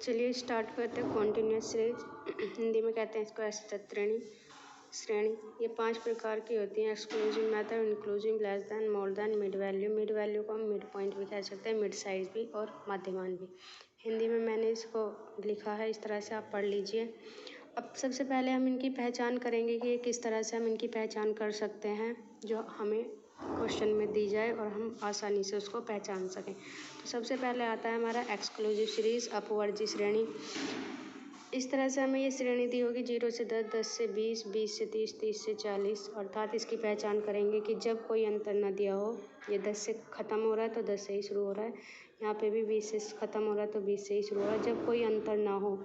चलिए स्टार्ट करते हैं कॉन्टिन्यूस सीरीज। हिंदी में कहते हैं इसको असतत श्रेणी। ये 5 प्रकार की होती हैं: exclusive method, inclusive, less than, more than, mid value. Mid value को हम मिड पॉइंट भी कह सकते हैं, मिड साइज भी और मध्यमान भी। हिंदी में मैंने इसको लिखा है, इस तरह से आप पढ़ लीजिए। अब सबसे पहले हम इनकी पहचान करेंगे कि किस तरह से हम इनकी पहचान कर सकते हैं जो हमें क्वेश्चन में दी जाए और हम आसानी से उसको पहचान सकें। तो सबसे पहले आता है हमारा एक्सक्लूसिव सीरीज़, अपवर्जी श्रेणी। इस तरह से हमें ये श्रेणी दी होगी 0 से 10, 10 से 20, 20 से 30, 30 से 40। अर्थात इसकी पहचान करेंगे कि जब कोई अंतर न दिया हो, ये 10 से ख़त्म हो रहा है तो 10 से ही शुरू हो रहा है, यहाँ पे भी 20 से ख़त्म हो रहा है तो 20 से ही शुरू हो रहा है। जब कोई अंतर ना हो,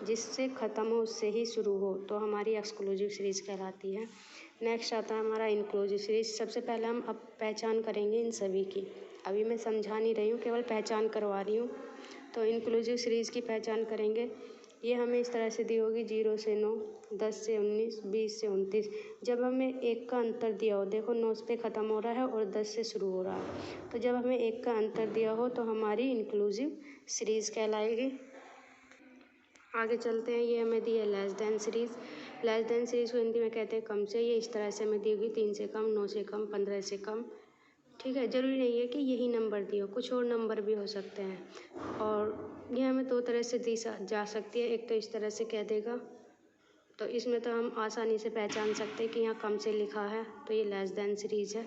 जिससे ख़त्म हो उससे ही शुरू हो, तो हमारी एक्सक्लूसिव सीरीज़ कहलाती है। नेक्स्ट आता है हमारा इंक्लूसिव सीरीज़। सबसे पहले हम अब पहचान करेंगे इन सभी की। अभी मैं समझा नहीं रही हूँ, केवल पहचान करवा रही हूँ। तो इंक्लूसिव सीरीज़ की पहचान करेंगे। ये हमें इस तरह से दी होगी 0 से 9, 10 से 19, 20 से 29। जब हमें 1 का अंतर दिया हो, देखो 9 पे ख़त्म हो रहा है और 10 से शुरू हो रहा है, तो जब हमें 1 का अंतर दिया हो तो हमारी इंक्लूसिव सीरीज़ कहलाएगी। आगे चलते हैं। ये हमें दी है less than series. Less than series को हिंदी में कहते हैं कम से। ये इस तरह से हमें दी होगी 3 से कम, 9 से कम, 15 से कम। ठीक है, ज़रूरी नहीं है कि यही नंबर दिए हो, कुछ और नंबर भी हो सकते हैं। और ये हमें 2 तरह से दी जा सकती है। एक तो इस तरह से कह देगा, तो इसमें तो हम आसानी से पहचान सकते हैं कि यहाँ कम से लिखा है तो ये लेस देन सीरीज़ है।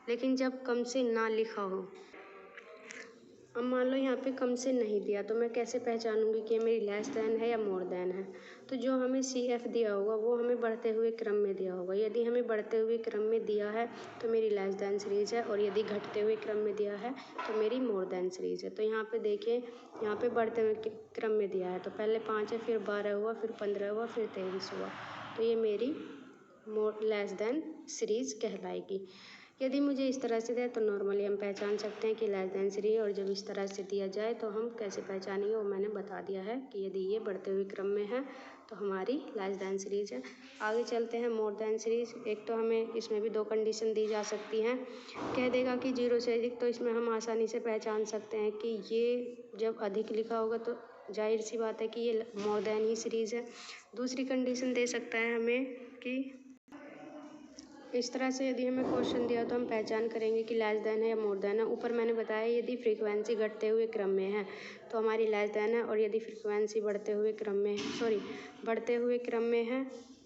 लेकिन जब कम से ना लिखा हो, अब मान लो यहाँ पे कम से नहीं दिया, तो मैं कैसे पहचानूंगी कि मेरी लेस देन है या मोर देन है? तो जो हमें CF दिया होगा वो हमें बढ़ते हुए क्रम में दिया होगा। यदि हमें बढ़ते हुए क्रम में दिया है तो मेरी लेस देन सीरीज़ है, और यदि घटते हुए क्रम में दिया है तो मेरी मोर देन सीरीज़ है। तो यहाँ पे देखिए, यहाँ पे बढ़ते हुए क्रम में दिया है, तो पहले 5 है, फिर 12 हुआ, फिर 15 हुआ, फिर 23 हुआ, तो ये मेरी मोर लेस देन सीरीज़ कहलाएगी। यदि मुझे इस तरह से दे तो नॉर्मली हम पहचान सकते हैं कि लेस देन सीरीज़, और जब इस तरह से दिया जाए तो हम कैसे पहचानेंगे वो मैंने बता दिया है कि यदि ये बढ़ते हुए क्रम में है तो हमारी लेस देन सीरीज़ है। आगे चलते हैं मोर देन सीरीज़। एक तो हमें इसमें भी 2 कंडीशन दी जा सकती हैं। कह देगा कि 0 से अधिक, तो इसमें हम आसानी से पहचान सकते हैं कि ये जब अधिक लिखा होगा तो जाहिर सी बात है कि ये मोर देन ही सीरीज़ है। दूसरी कंडीशन दे सकता है हमें कि इस तरह से यदि हमें क्वेश्चन दिया तो हम पहचान करेंगे कि लेस देन है या मोर देन है। ऊपर मैंने बताया यदि फ्रीक्वेंसी घटते हुए क्रम में है तो हमारी लेस देन है, और यदि फ्रीक्वेंसी बढ़ते हुए क्रम में बढ़ते हुए क्रम में है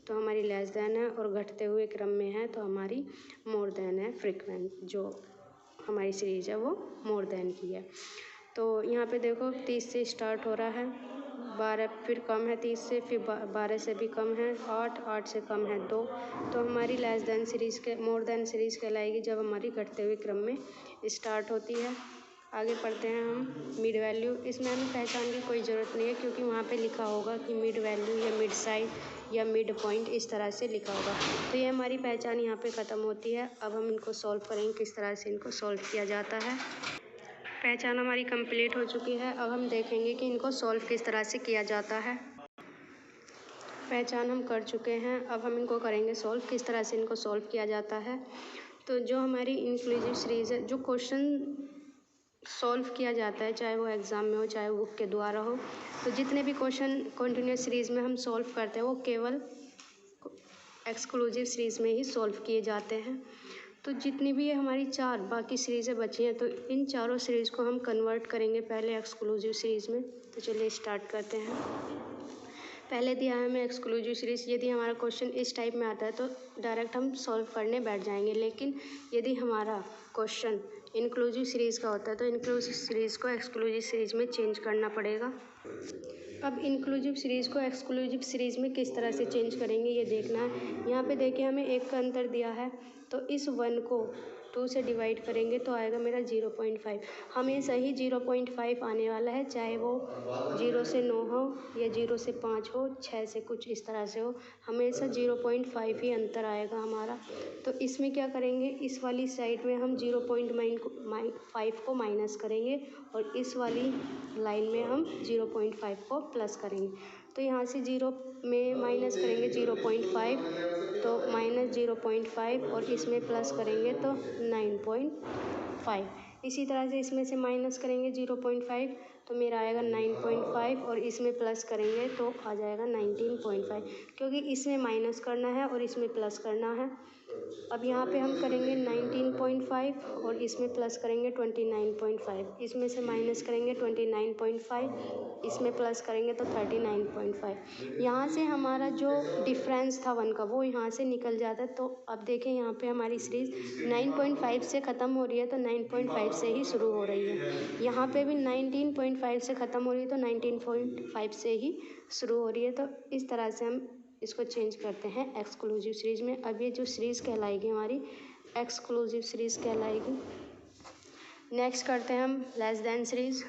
तो हमारी लेस देन है, और घटते हुए क्रम में है तो हमारी मोर देन है। जो हमारी सीरीज़ है वो मोर देन की है। तो यहाँ पे देखो 30 से स्टार्ट हो रहा है, 12 फिर कम है 30 से, फिर 12 से भी कम है 8, 8 से कम है 2, तो हमारी लेस देन सीरीज़ के मोर देन सीरीज़ कहलाएगी जब हमारी घटते हुए क्रम में स्टार्ट होती है। आगे पढ़ते हैं हम मिड वैल्यू। इसमें हमें पहचान की कोई ज़रूरत नहीं है, क्योंकि वहाँ पे लिखा होगा कि मिड वैल्यू या मिड साइज या मिड पॉइंट, इस तरह से लिखा होगा। तो ये हमारी पहचान यहाँ पे ख़त्म होती है। अब हम इनको सॉल्व करेंगे, किस तरह से इनको सॉल्व किया जाता है। पहचान हमारी कंप्लीट हो चुकी है। अब हम देखेंगे कि इनको सॉल्व किस तरह से किया जाता है। पहचान हम कर चुके हैं, अब हम इनको करेंगे सॉल्व, किस तरह से इनको सॉल्व किया जाता है। तो जो हमारी इंक्लूसिव सीरीज़ है, जो क्वेश्चन सॉल्व किया जाता है, चाहे वो एग्ज़ाम में हो चाहे बुक के द्वारा हो, तो जितने भी क्वेश्चन कॉन्टिन्यूस सीरीज़ में हम सॉल्व करते हैं वो केवल एक्सक्लूसिव सीरीज़ में ही सॉल्व किए जाते हैं। तो जितनी भी हमारी 4 बाकी सीरीज़ें बची हैं, तो इन चारों सीरीज़ को हम कन्वर्ट करेंगे पहले एक्सक्लूसिव सीरीज़ में। तो चलिए स्टार्ट करते हैं। पहले दिया है हमें एक्सक्लूसिव सीरीज़। यदि हमारा क्वेश्चन इस टाइप में आता है तो डायरेक्ट हम सॉल्व करने बैठ जाएंगे, लेकिन यदि हमारा क्वेश्चन इंक्लूसिव सीरीज़ का होता है तो इंक्लूसिव सीरीज़ को एक्सक्लूसिव सीरीज़ में चेंज करना पड़ेगा। अब इंक्लूसिव सीरीज़ को एक्सक्लूसिव सीरीज़ में किस तरह से चेंज करेंगे ये देखना है। यहाँ पे देखिए हमें 1 का अंतर दिया है, तो इस 1 को 2 से डिवाइड करेंगे तो आएगा मेरा 0.5। हमेशा ही 0.5 आने वाला है, चाहे वो 0 से 9 हो या 0 से 5 हो, 6 से कुछ इस तरह से हो, हमेशा 0.5 ही अंतर आएगा हमारा। तो इसमें क्या करेंगे, इस वाली साइड में हम 0.5 को माइनस करेंगे, और इस वाली लाइन में हम 0.5 को प्लस करेंगे। तो यहाँ से 0 में माइनस करेंगे 0.5, तो माइनस 0.5, और इसमें प्लस करेंगे तो 9.5। इसी तरह से इसमें से माइनस करेंगे 0.5, तो मेरा आएगा 9.5 और इसमें प्लस करेंगे तो आ जाएगा 19.5, क्योंकि इसमें माइनस करना है और इसमें प्लस करना है। अब यहाँ पे हम करेंगे 19.5 और इसमें प्लस करेंगे 29.5, इसमें से माइनस करेंगे 29.5, इसमें प्लस करेंगे तो 39.5। यहाँ से हमारा जो डिफरेंस था 1 का वो यहाँ से निकल जाता है। तो अब देखें यहाँ पे हमारी सीरीज़ 9.5 से ख़त्म हो रही है तो 9.5 से ही शुरू हो रही है। यहाँ पे भी 19.5 से ख़त्म हो रही है तो 19.5 से ही शुरू हो रही है। तो इस तरह से हम इसको चेंज करते हैं एक्सक्लूसिव सीरीज़ में। अब ये जो सीरीज़ कहलाएगी हमारी एक्सक्लूसिव सीरीज़ कहलाएगी। नेक्स्ट करते हैं हम लेस देन सीरीज़।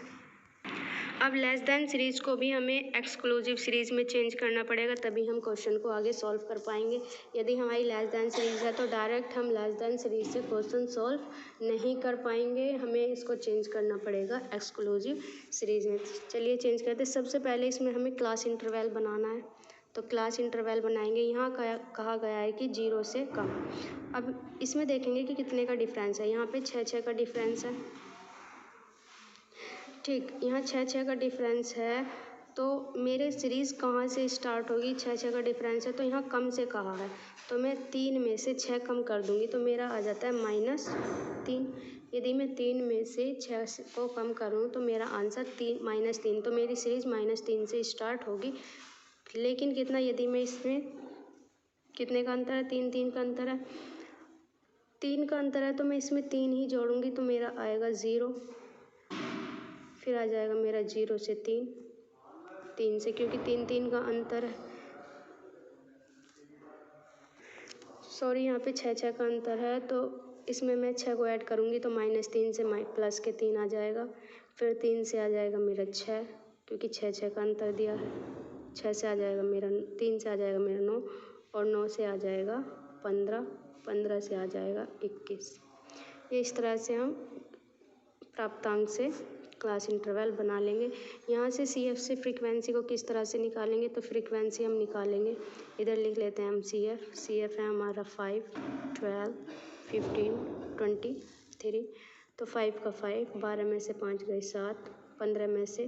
अब लेस देन सीरीज़ को भी हमें एक्सक्लूसिव सीरीज़ में चेंज करना पड़ेगा, तभी हम क्वेश्चन को आगे सॉल्व कर पाएंगे। यदि हमारी लेस देन सीरीज़ है तो डायरेक्ट हम लेस देन सीरीज़ से क्वेश्चन सॉल्व नहीं कर पाएंगे, हमें इसको चेंज करना पड़ेगा एक्सक्लूसिव सीरीज़ में। चलिए चेंज करते हैं। सबसे पहले इसमें हमें क्लास इंटरवल बनाना है, तो क्लास इंटरवल बनाएंगे। यहाँ कहा गया है कि 0 से कम। अब इसमें देखेंगे कि कितने का डिफरेंस है। यहाँ पे 6 का डिफरेंस है, ठीक। यहाँ 6 का डिफरेंस है तो मेरे सीरीज़ कहाँ से स्टार्ट होगी। 6 का डिफरेंस है तो यहाँ कम से कहा है, तो मैं 3 में से 6 कम कर दूँगी तो मेरा आ जाता है -3। यदि मैं 3 में से 6 को कम करूँ तो मेरा आंसर -3, तो मेरी सीरीज़ -3 से स्टार्ट होगी। लेकिन कितना, यदि मैं इसमें कितने का अंतर है, 3 का अंतर है, 3 का अंतर है तो मैं इसमें 3 ही जोड़ूंगी तो मेरा आएगा 0। फिर आ जाएगा मेरा 0 से 3 से, क्योंकि 3 का अंतर है। सॉरी, यहाँ पे 6 का अंतर है तो इसमें मैं 6 को ऐड करूँगी तो -3 से प्लस के 3 आ जाएगा। फिर 3 से आ जाएगा मेरा 6, क्योंकि 6 का अंतर दिया है। 6 से आ जाएगा मेरा 3 से आ जाएगा मेरा 9 और 9 से आ जाएगा 15, 15 से आ जाएगा 21। ये इस तरह से हम प्राप्तांक से क्लास इंटरवल बना लेंगे। यहाँ से CF से फ्रीक्वेंसी को किस तरह से निकालेंगे, तो फ्रीक्वेंसी हम निकालेंगे, इधर लिख लेते हैं हम CF है हमारा 5, 12, 15, 23। तो 5 का 5, 12 में से 5 गए 7, 15 में से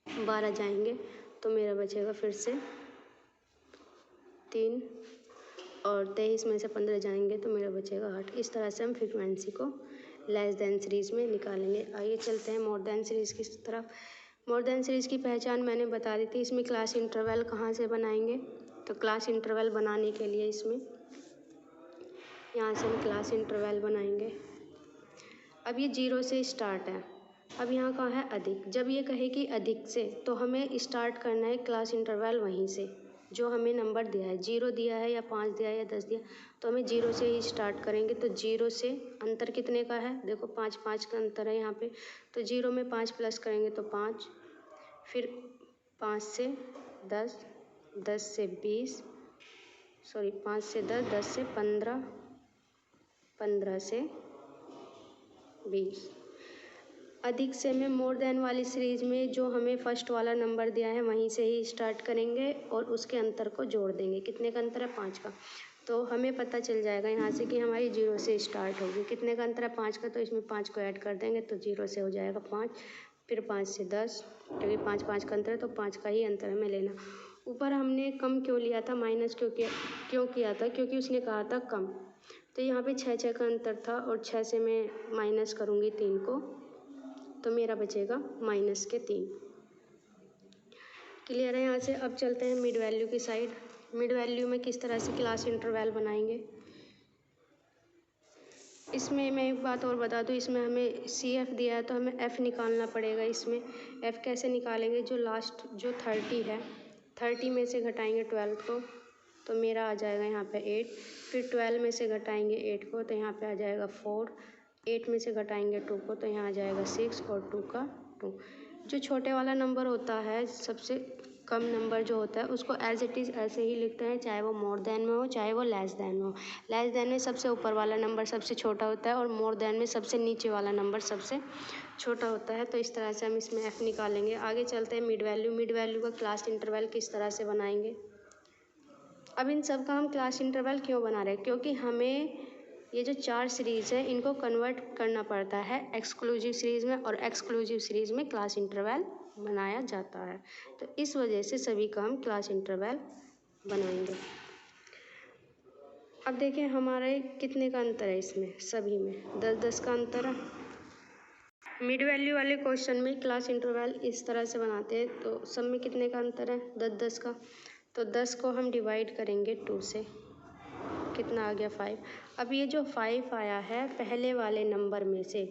12 जाएंगे तो मेरा बचेगा फिर से 3, और 23 में से 15 जाएंगे तो मेरा बचेगा 8। इस तरह से हम फ्रीक्वेंसी को लेस देन सीरीज़ में निकालेंगे। आइए चलते हैं मोर देन सीरीज़ की तरफ। मोर देन सीरीज़ की पहचान मैंने बता दी थी। इसमें क्लास इंटरवल कहाँ से बनाएंगे, तो क्लास इंटरवल बनाने के लिए इसमें यहाँ से हम क्लास इंटरवल बनाएंगे। अब ये 0 से स्टार्ट है। अब यहाँ कहाँ है अधिक, जब ये कहे कि अधिक से तो हमें स्टार्ट करना है क्लास इंटरवल वहीं से जो हमें नंबर दिया है, 0 दिया है या 5 दिया है या 10 दिया, तो हमें 0 से ही स्टार्ट करेंगे। तो 0 से अंतर कितने का है, देखो 5 का अंतर है यहाँ पे, तो 0 में 5 प्लस करेंगे तो 5, फिर 5 से 10, 10 से 20, सॉरी 5 से 10, 10 से 15, 15 से 20। अधिक से में मोर देन वाली सीरीज़ में जो हमें फर्स्ट वाला नंबर दिया है वहीं से ही स्टार्ट करेंगे और उसके अंतर को जोड़ देंगे। कितने का अंतर है, 5 का, तो हमें पता चल जाएगा यहाँ से कि हमारी 0 से स्टार्ट होगी। कितने का अंतर है, 5 का, तो इसमें 5 को ऐड कर देंगे तो 0 से हो जाएगा 5, फिर 5 से 10, क्योंकि 5 का अंतर है तो 5 का ही अंतर हमें लेना। ऊपर हमने कम क्यों लिया था, माइनस क्यों किया था, क्योंकि उसने कहा था कम। तो यहाँ पे 6 का अंतर था और 6 से मैं माइनस करूँगी 3 को तो मेरा बचेगा -3। क्लियर है यहाँ से। अब चलते हैं मिड वैल्यू की साइड। मिड वैल्यू में किस तरह से क्लास इंटरवल बनाएंगे। इसमें मैं एक बात और बता दूँ, इसमें हमें CF दिया है तो हमें F निकालना पड़ेगा। इसमें F कैसे निकालेंगे, जो लास्ट जो 30 है, 30 में से घटाएंगे 12 को तो मेरा आ जाएगा यहाँ पे 8, फिर 12 में से घटाएंगे 8 को तो यहाँ पे आ जाएगा 4, 8 में से घटाएंगे 2 को तो यहाँ आ जाएगा 6 और 2 का 2। जो छोटे वाला नंबर होता है, सबसे कम नंबर जो होता है उसको एज इट इज़ ऐसे ही लिखते हैं, चाहे वो मोर देन में हो चाहे वो लेस देन में हो। लेस देन में सबसे ऊपर वाला नंबर सबसे छोटा होता है और मोर देन में सबसे नीचे वाला नंबर सबसे छोटा होता है। तो इस तरह से हम इसमें F निकालेंगे। आगे चलते हैं मिड वैल्यू। मिड वैल्यू का क्लास इंटरवल किस तरह से बनाएंगे। अब इन सब का हम क्लास इंटरवल क्यों बना रहे हैं, क्योंकि हमें ये जो 4 सीरीज़ है इनको कन्वर्ट करना पड़ता है एक्सक्लूसिव सीरीज़ में, और एक्सक्लूसिव सीरीज़ में क्लास इंटरवल बनाया जाता है। तो इस वजह से सभी का हम क्लास इंटरवल बनाएंगे। अब देखें हमारे कितने का अंतर है इसमें, सभी में 10-10 का अंतर है। मिड वैल्यू वाले क्वेश्चन में क्लास इंटरवल इस तरह से बनाते हैं, तो सब में कितने का अंतर है, 10-10 का। तो 10 को हम डिवाइड करेंगे 2 से, कितना आ गया 5। अब ये जो 5 आया है पहले वाले नंबर में से,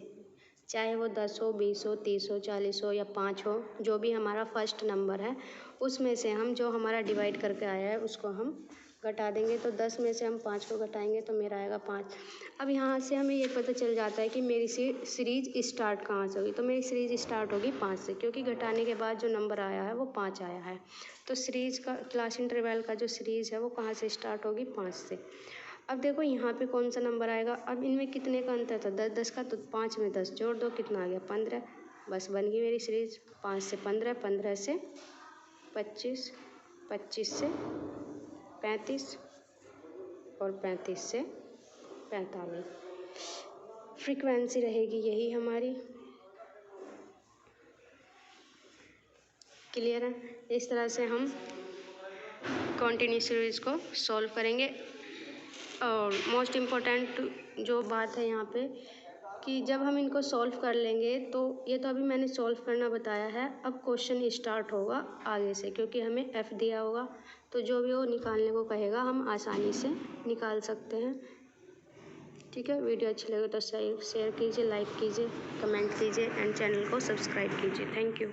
चाहे वो 10 हो, 20 हो, 30 हो, 40 हो या 5 हो, जो भी हमारा फर्स्ट नंबर है उसमें से हम जो हमारा डिवाइड करके आया है उसको हम घटा देंगे। तो 10 में से हम 5 को घटाएंगे तो मेरा आएगा 5। अब यहाँ से हमें ये पता चल जाता है कि मेरी सीरीज़ स्टार्ट कहाँ से होगी। तो मेरी सीरीज़ स्टार्ट होगी 5 से, क्योंकि घटाने के बाद जो नंबर आया है वो 5 आया है। तो सीरीज़ का क्लास इंटरवल का जो सीरीज़ है वो कहाँ से स्टार्ट होगी, 5 से। अब देखो यहाँ पे कौन सा नंबर आएगा। अब इनमें कितने का अंतर था, 10-10 का, तो 5 में 10 जोड़ दो, कितना आ गया 15। बस बन गई मेरी सीरीज़। 5 से 15, 15 से 25, 25 से 35 और 35 से 45। फ्रीक्वेंसी रहेगी यही हमारी। क्लियर है। इस तरह से हम कॉन्टिन्यूस सीरीज़ को सॉल्व करेंगे। और मोस्ट इम्पोर्टेंट जो बात है यहाँ पे कि जब हम इनको सॉल्व कर लेंगे, तो ये तो अभी मैंने सॉल्व करना बताया है, अब क्वेश्चन स्टार्ट होगा आगे से, क्योंकि हमें एफ दिया होगा, तो जो भी वो निकालने को कहेगा हम आसानी से निकाल सकते हैं। ठीक है, वीडियो अच्छी लगे तो शेयर कीजिए, लाइक कीजिए, कमेंट कीजिए एंड चैनल को सब्सक्राइब कीजिए। Thank you.